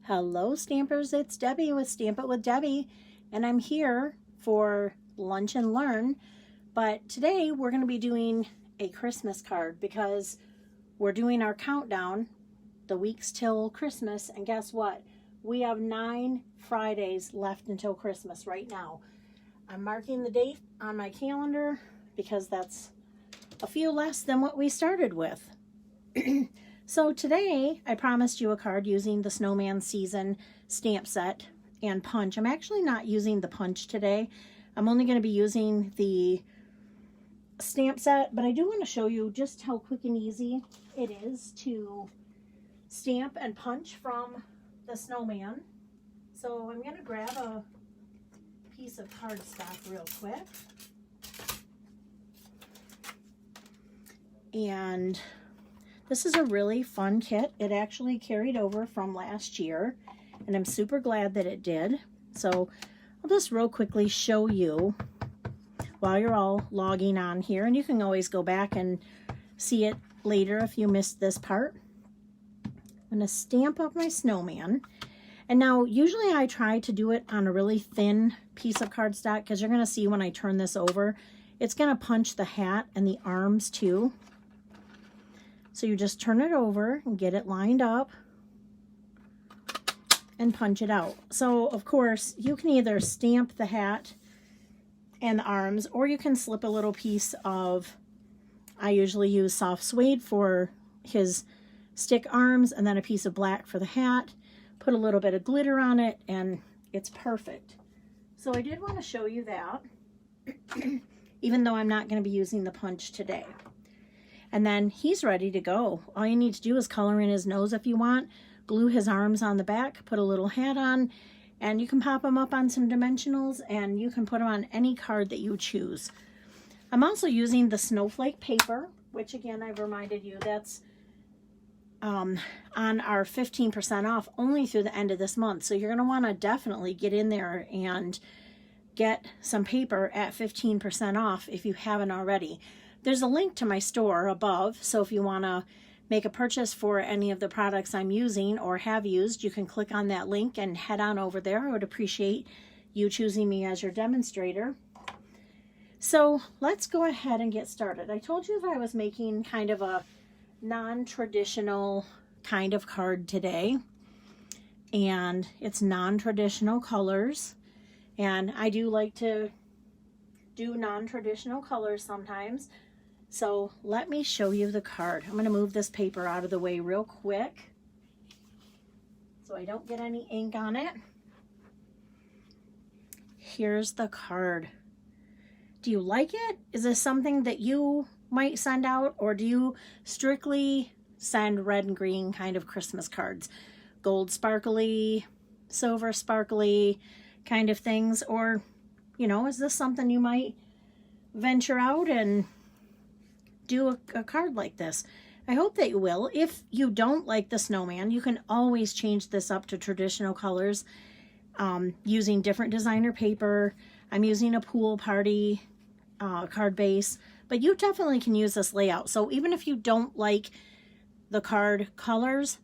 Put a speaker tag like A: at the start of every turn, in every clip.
A: Hello Stampers, it's Debbie with Stamp It with Debbie, and I'm here for Lunch and Learn, but today we're going to be doing a Christmas card because we're doing our countdown, the weeks till Christmas, and guess what? We have 9 Fridays left until Christmas right now. I'm marking the date on my calendar because that's a few less than what we started with. So today I promised you a card using the Snowman Season stamp set and punch. I'm actually not using the punch today. I'm only going to be using the stamp set, but I do want to show you just how quick and easy it is to stamp and punch from the Snowman. So I'm going to grab a piece of cardstock real quick. And this is a really fun kit. It actually carried over from last year, and I'm super glad that it did. So I'll just real quickly show you while you're all logging on here, and you can always go back and see it later if you missed this part. I'm going to stamp up my snowman. And now usually I try to do it on a really thin piece of cardstock because you're going to see when I turn this over, it's going to punch the hat and the arms too. So you just turn it over and get it lined up and punch it out. So of course you can either stamp the hat and the arms, or you can slip a little piece of, I usually use soft suede for his stick arms and then a piece of black for the hat, put a little bit of glitter on it, and it's perfect. So I did want to show you that, even though I'm not going to be using the punch today. And then he's ready to go. All you need to do is color in his nose if you want, glue his arms on the back, put a little hat on, and you can pop them up on some dimensionals, and you can put them on any card that you choose. I'm also using the snowflake paper, which again, I've reminded you, that's on our 15% off only through the end of this month. So you're going to want to definitely get in there and get some paper at 15% off if you haven't already. There's a link to my store above, so if you want to make a purchase for any of the products I'm using or have used, you can click on that link and head on over there. I would appreciate you choosing me as your demonstrator. So let's go ahead and get started. I told you that I was making kind of a non-traditional kind of card today, and it's non-traditional colors, and I do like to do non-traditional colors sometimes. So let me show you the card. I'm going to move this paper out of the way real quick so I don't get any ink on it. Here's the card. Do you like it? Is this something that you might send out, or do you strictly send red and green kind of Christmas cards? Gold sparkly, silver sparkly kind of things? Or, you know, is this something you might venture out and do a card like this? I hope that you will. If you don't like the snowman, you can always change this up to traditional colors using different designer paper. I'm using a pool party card base, but you definitely can use this layout. So even if you don't like the card colors,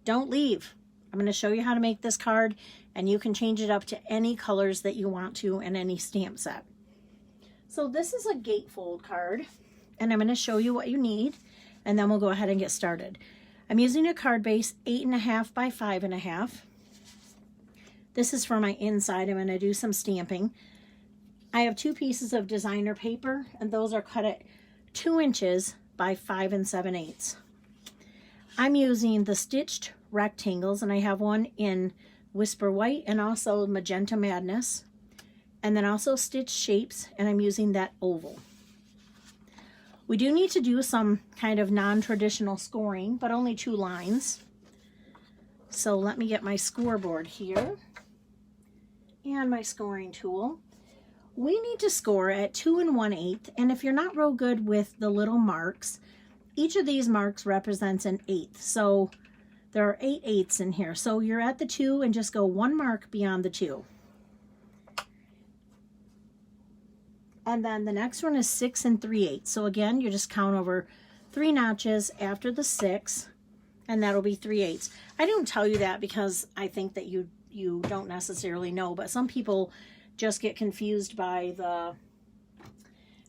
A: don't leave. I'm going to show you how to make this card, and you can change it up to any colors that you want to in any stamp set. So this is a gatefold card, and I'm going to show you what you need, and then we'll go ahead and get started. I'm using a card base 8.5 by 5.5. This is for my inside. I'm going to do some stamping. I have 2 pieces of designer paper, and those are cut at 2 inches by 5 7/8. I'm using the stitched rectangles, and I have one in Whisper White and also Magenta Madness, and then also stitched shapes, and I'm using that oval. We do need to do some kind of non-traditional scoring, but only 2 lines. So let me get my scoreboard here and my scoring tool. We need to score at 2 1/8, and if you're not real good with the little marks, each of these marks represents an 1/8. So there are 8 eighths in here. So you're at the 2 and just go 1 mark beyond the 2. And then the next one is 6 3/8. So again, you just count over 3 notches after the 6 and that'll be 3/8. I don't tell you that because I think that you don't necessarily know, but some people just get confused by the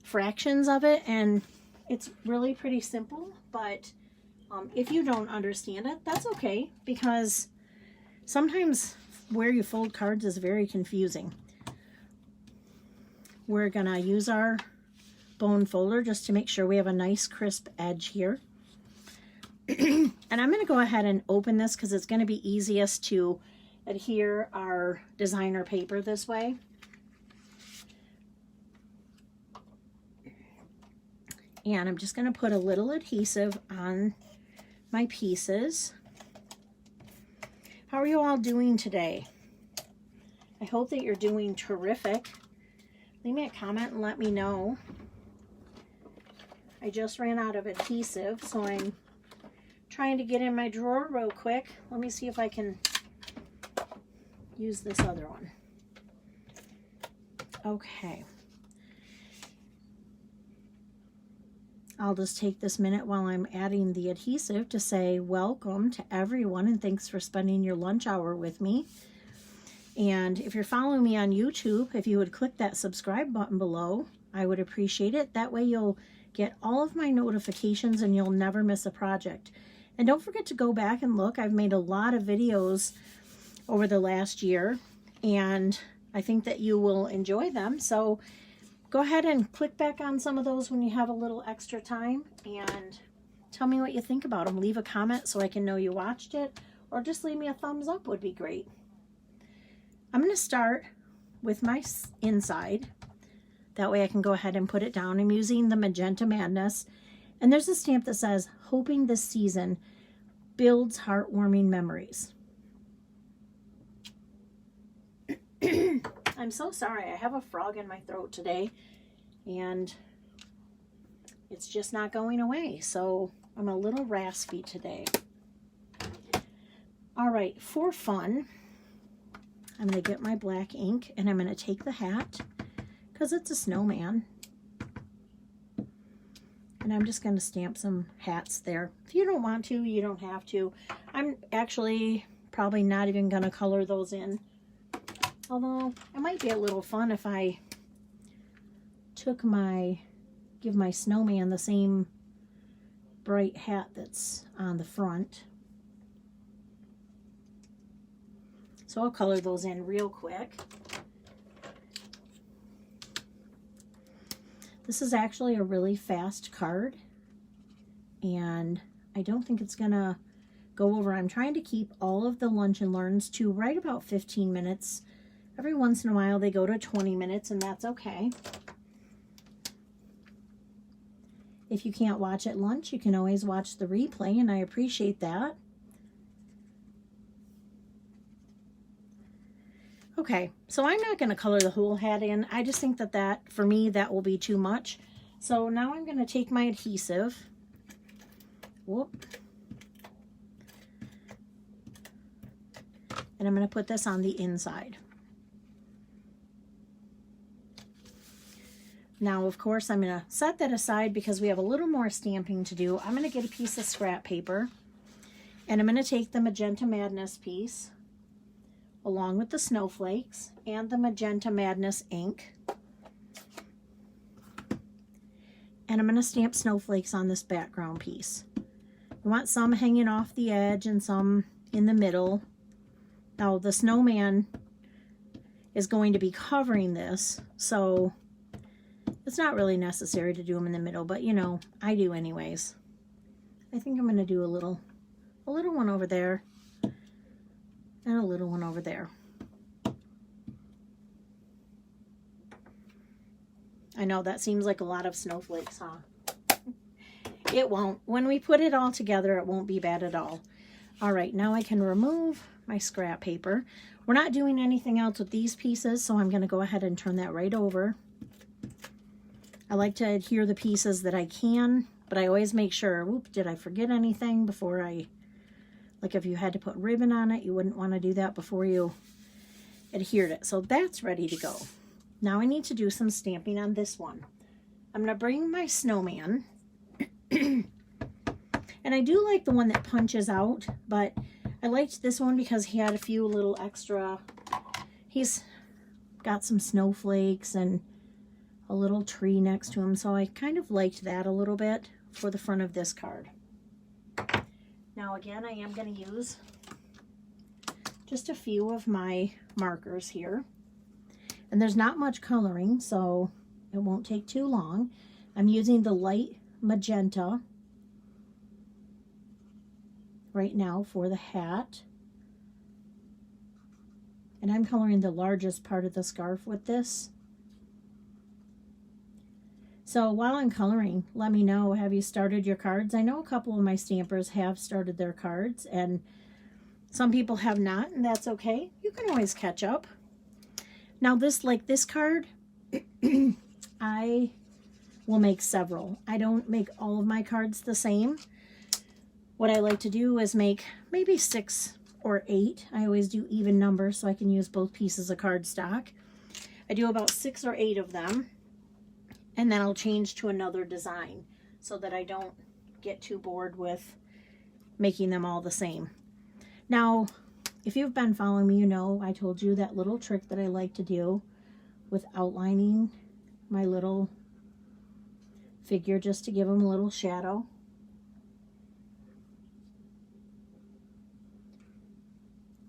A: fractions of it, and it's really pretty simple. But if you don't understand it, that's okay, because sometimes where you fold cards is very confusing. We're gonna use our bone folder just to make sure we have a nice crisp edge here. And I'm going to go ahead and open this because it's going to be easiest to adhere our designer paper this way. And I'm just going to put a little adhesive on my pieces. How are you all doing today? I hope that you're doing terrific. Leave me a comment and let me know. I just ran out of adhesive, so I'm trying to get in my drawer real quick. Let me see if I can use this other one. Okay. I'll just take this minute while I'm adding the adhesive to say welcome to everyone and thanks for spending your lunch hour with me. And if you're following me on YouTube, if you would click that subscribe button below, I would appreciate it. That way you'll get all of my notifications and you'll never miss a project. And don't forget to go back and look. I've made a lot of videos over the last year, and I think that you will enjoy them. So go ahead and click back on some of those when you have a little extra time and tell me what you think about them. Leave a comment so I can know you watched it, or just leave me a thumbs up would be great. I'm going to start with my inside. That way I can go ahead and put it down. I'm using the Magenta Madness. And there's a stamp that says, hoping this season builds heartwarming memories. I'm so sorry. I have a frog in my throat today. And it's just not going away. So I'm a little raspy today. All right, for fun, I'm going to get my black ink and I'm going to take the hat because it's a snowman. And I'm just going to stamp some hats there. If you don't want to, you don't have to. I'm actually probably not even going to color those in. Although, it might be a little fun if I took give my snowman the same bright hat that's on the front. So I'll color those in real quick. This is actually a really fast card, and I don't think it's gonna go over. I'm trying to keep all of the lunch and learns to right about 15 minutes. Every once in a while they go to 20 minutes, and that's okay. If you can't watch at lunch, you can always watch the replay, and I appreciate that. Okay, so I'm not going to color the whole hat in. I just think that for me, that will be too much. So now I'm going to take my adhesive. Whoop. And I'm going to put this on the inside. Now, of course, I'm going to set that aside because we have a little more stamping to do. I'm going to get a piece of scrap paper. And I'm going to take the Magenta Madness piece, along with the snowflakes and the Magenta Madness ink. And I'm going to stamp snowflakes on this background piece. You want some hanging off the edge and some in the middle. Now the snowman is going to be covering this, so it's not really necessary to do them in the middle, but you know, I do anyways. I think I'm going to do a little one over there. And a little one over there. I know that seems like a lot of snowflakes, huh? It won't. When we put it all together, it won't be bad at all. All right, now I can remove my scrap paper. We're not doing anything else with these pieces, so I'm going to go ahead and turn that right over. I like to adhere the pieces that I can, but I always make sure, whoop, did I forget anything before like if you had to put ribbon on it, you wouldn't want to do that before you adhered it. So that's ready to go. Now I need to do some stamping on this one. I'm going to bring my snowman. And And I do like the one that punches out, but I liked this one because he had a few little extra, he's got some snowflakes and a little tree next to him, so I kind of liked that a little bit for the front of this card. Now again, I am going to use just a few of my markers here. And there's not much coloring, so it won't take too long. I'm using the light magenta right now for the hat. And I'm coloring the largest part of the scarf with this. So while I'm coloring, let me know, have you started your cards? I know a couple of my stampers have started their cards, and some people have not, and that's okay. You can always catch up. Now this, like this card, I will make several. I don't make all of my cards the same. What I like to do is make maybe 6 or 8. I always do even numbers so I can use both pieces of cardstock. I do about 6 or 8 of them, and then I'll change to another design so that I don't get too bored with making them all the same. Now, if you've been following me, you know I told you that little trick that I like to do with outlining my little figure just to give them a little shadow.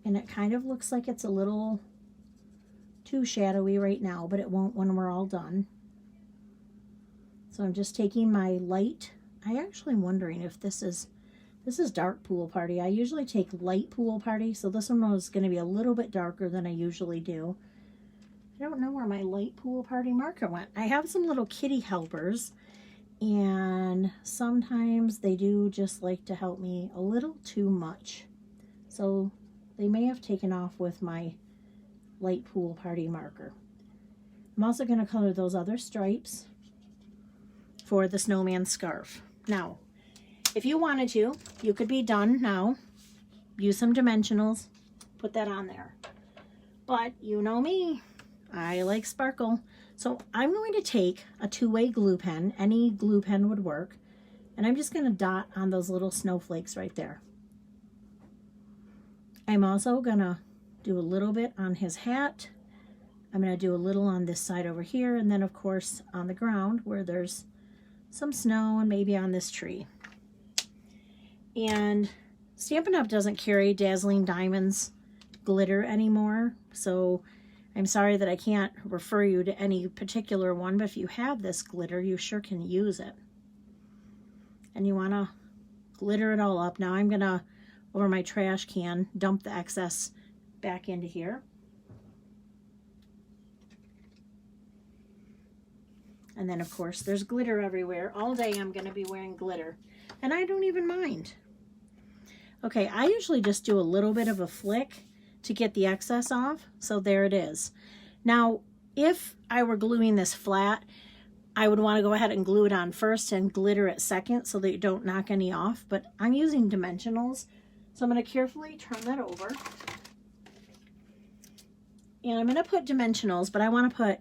A: And it kind of looks like it's a little too shadowy right now, but it won't when we're all done. So I'm just taking my light. I actually am wondering if this is dark pool party. I usually take light pool party, so this one was going to be a little bit darker than I usually do. I don't know where my light pool party marker went. I have some little kitty helpers, and sometimes they do just like to help me a little too much. So they may have taken off with my light pool party marker. I'm also going to color those other stripes for the snowman scarf. Now, if you wanted to, you could be done now. Use some dimensionals, put that on there. But you know me, I like sparkle. So I'm going to take a 2-way glue pen, any glue pen would work, and I'm just going to dot on those little snowflakes right there. I'm also going to do a little bit on his hat. I'm going to do a little on this side over here, and then of course on the ground where there's some snow, and maybe on this tree. And Stampin' Up! Doesn't carry Dazzling Diamonds glitter anymore, so I'm sorry that I can't refer you to any particular one, but if you have this glitter, you sure can use it. And you want to glitter it all up. Now I'm going to, over my trash can, dump the excess back into here. And then of course there's glitter everywhere. All day I'm going to be wearing glitter, and I don't even mind. Okay, I usually just do a little bit of a flick to get the excess off. So there it is. Now, if I were gluing this flat, I would want to go ahead and glue it on first and glitter it second so that you don't knock any off. But I'm using dimensionals, so I'm going to carefully turn that over. And I'm going to put dimensionals, but I want to put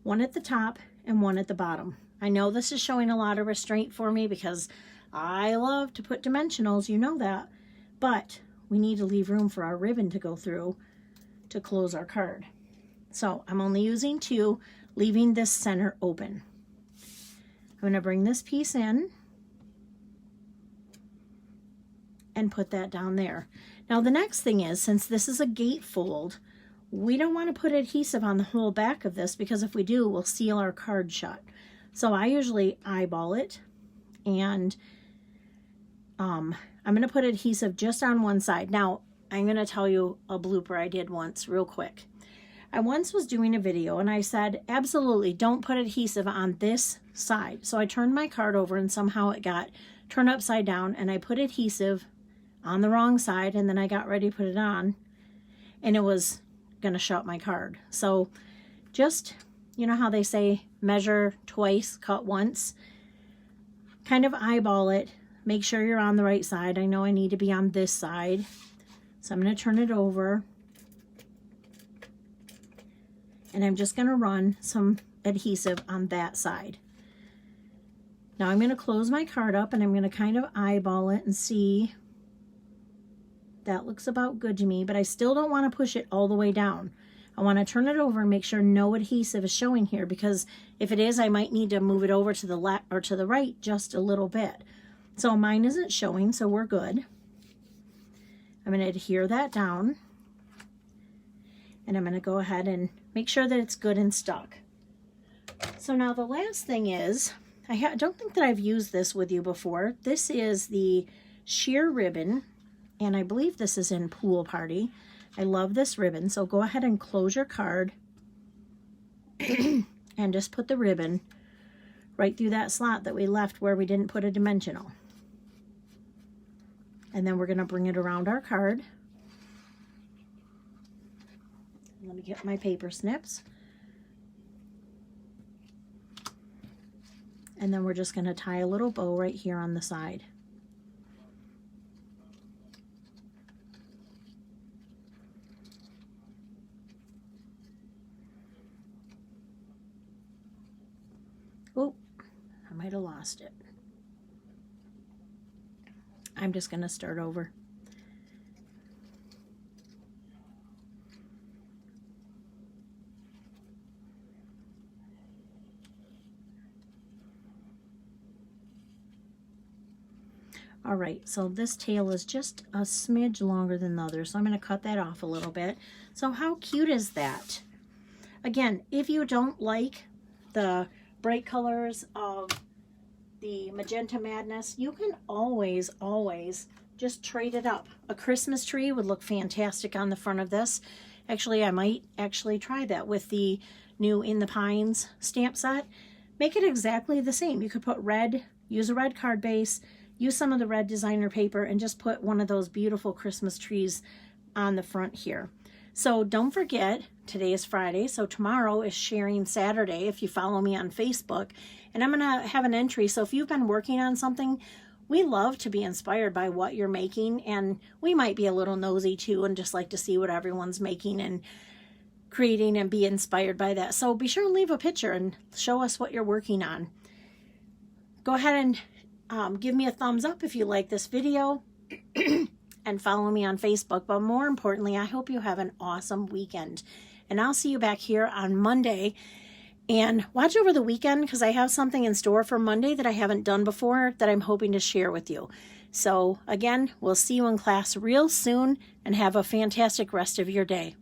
A: one at the top and one at the bottom. I know this is showing a lot of restraint for me because I love to put dimensionals, you know that, but we need to leave room for our ribbon to go through to close our card. So I'm only using 2, leaving this center open. I'm going to bring this piece in and put that down there. Now the next thing is, since this is a gatefold, we don't want to put adhesive on the whole back of this, because if we do, we'll seal our card shut. So I usually eyeball it, and I'm going to put adhesive just on one side. Now, I'm going to tell you a blooper I did once real quick. I once was doing a video and I said, absolutely don't put adhesive on this side. So I turned my card over and somehow it got turned upside down, and I put adhesive on the wrong side, and then I got ready to put it on, and it was going to shut my card. So just, you know how they say measure twice, cut once, kind of eyeball it, make sure you're on the right side. I know I need to be on this side, so I'm going to turn it over, and I'm just going to run some adhesive on that side. Now I'm going to close my card up and I'm going to kind of eyeball it and see. That looks about good to me, but I still don't want to push it all the way down. I want to turn it over and make sure no adhesive is showing here, because if it is, I might need to move it over to the left or to the right just a little bit. So mine isn't showing, so we're good. I'm going to adhere that down. And I'm going to go ahead and make sure that it's good and stuck. So now the last thing is, I don't think that I've used this with you before. This is the sheer ribbon, and I believe this is in Pool Party. I love this ribbon, so go ahead and close your card and just put the ribbon right through that slot that we left where we didn't put a dimensional. And then we're going to bring it around our card. Let me get my paper snips. And then we're just going to tie a little bow right here on the side. Oh, I might have lost it. I'm just going to start over. All right, so this tail is just a smidge longer than the other, so I'm going to cut that off a little bit. So how cute is that? Again, if you don't like the bright colors of the Magenta Madness, you can always just trade it up. A Christmas tree would look fantastic on the front of this. Actually, I might actually try that with the new In the Pines stamp set. Make it exactly the same. You could put red, use a red card base, use some of the red designer paper, and just put one of those beautiful Christmas trees on the front here. So don't forget, today is Friday, so tomorrow is Sharing Saturday if you follow me on Facebook. And I'm going to have an entry, so if you've been working on something, we love to be inspired by what you're making, and we might be a little nosy too and just like to see what everyone's making and creating and be inspired by that. So be sure and leave a picture and show us what you're working on. Go ahead and give me a thumbs up if you like this video. And follow me on Facebook. But more importantly, I hope you have an awesome weekend. And I'll see you back here on Monday. And watch over the weekend, because I have something in store for Monday that I haven't done before that I'm hoping to share with you. So again, we'll see you in class real soon, and have a fantastic rest of your day.